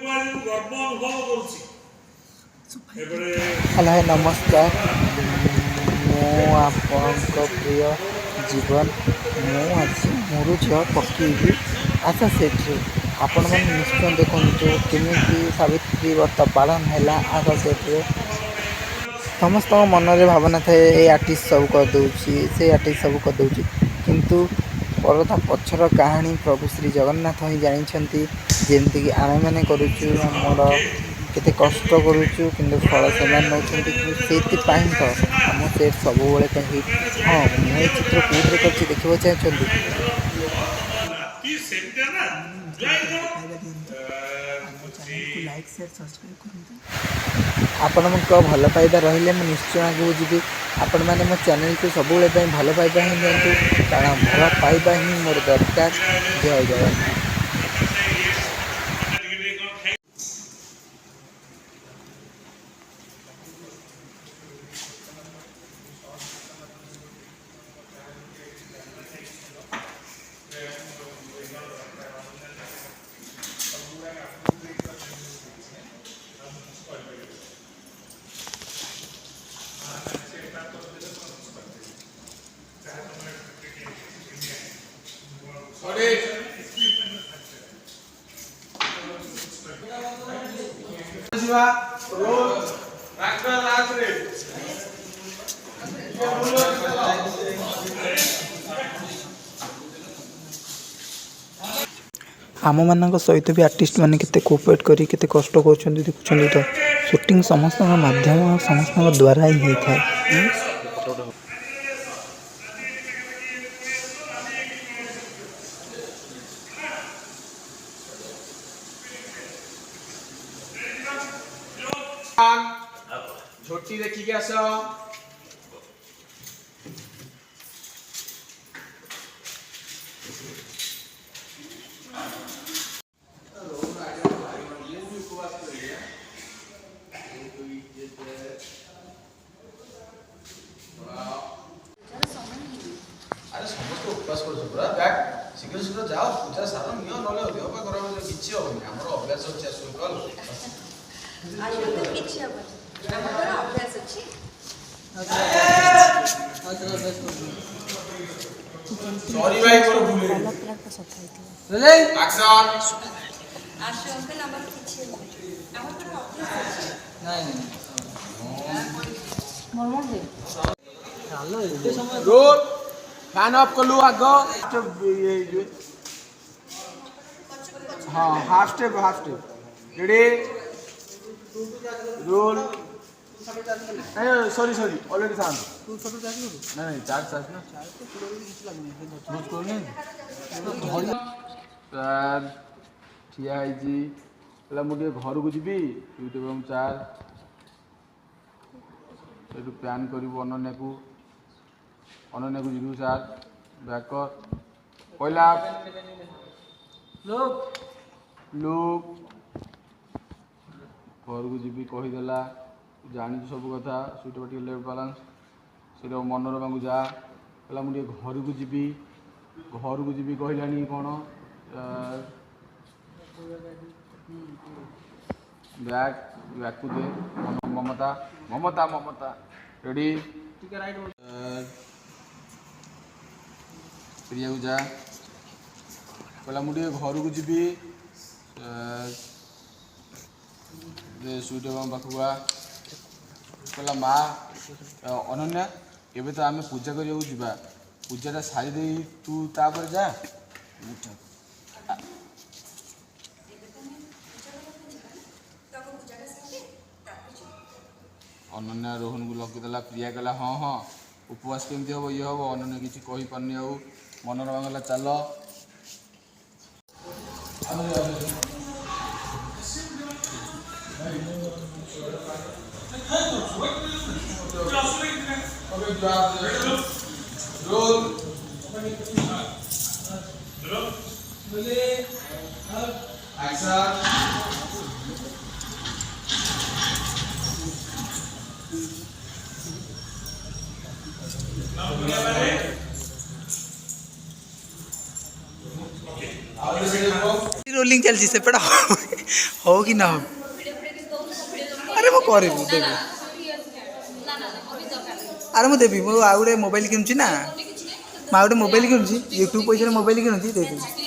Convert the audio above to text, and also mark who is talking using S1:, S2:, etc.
S1: Hello नमस्कार आपको प्रिय जीवन आज मोर झील पकईबी आशा सेट्रे आपण मैंने निश्चय देखु केमी सावित्री व्रत पालन है आशा सेट्रे समस्त मन में भावना थाए ये आर्टिस्ट सब करदे से आर्टिस्ट सब करदे किंतु परता पछर कहानी प्रभु श्री जगन्नाथ ही जानते जमती आम मैंने करुचुमर केते कष्ट करुचु कि फल से नौकरी तो आम से सब हिट हाँ मुझे चित्र कौन देखा चाहते लाइक शेयर सब्सक्राइब करूँ आपण भल पाइबा रही निश्चय आगे जी आपण मैंने मो चैनल को सब भल पाइबा ही दिंतु कारण भल पाइबा ही मोर दरकार। जय जगन्नाथ। आम मान सहित भी आर्टिस्ट मैंने केते कोऑपरेट करी केते कष्ट कर देखुं तो शूटिंग समस्त माध्यम समस्त द्वारा ही होता है।
S2: झोटी देखिक आस अरे समस्त उपवास कर शीघ्र शीघ्र जाओ पूजा सार नियो ना देह खराब किसी हेनी आम अभ्यास अच्छे शुल्क सॉरी भाई मोर भूल रे एक्शन आशु अंकल हमर किछि हमर पर अभ्यास अछि नहीं मोर मोर दे चलो एते समय रोल फैन ऑफ कलु आगो ये हां half step ready roll sorry already था तू फोटो चार्ज करू नहीं चार्ज ना चार्ज तो पूरा भी किछ लागनी रोज को नहीं सर ठिया है जी पहला मुझे घर को जीबी यूट्यूब में चार्ज एटू प्लान करू अनन्या को जीबू चार्ज बैकर पहला लोग घर को जीबी कहीदेला जानी सब कथा सुईट लेफ्ट बालांस से मनोरमा को जा कहला मुझे घर को जीबी कहलानी कौन बैक को दे ममता ममता ममता रेडी प्रिया को जा कहला मुझे घर को जीबी सुईट पाखुआ कहला माँ अनन्या एवं तो आम पूजा करवा पूजाटा सारी दे तू तापर जा अनन्या रोहन को लगिदेला प्रिया कहला हाँ हाँ उपवास केमती हम ये हम अनन्या किसी कही पारनी आउ मनोरमा कहला चल
S1: रोलिंग सेटिंग चलती सेपटा हो कि ना हो अरे मो करिबु देबी अरे मु देबी मो आ गुटे मोबाइल किनुची ना मु आ गुटे मोबाइल किनुची यूट्यूब पैसा मोबाइल किनुची देबी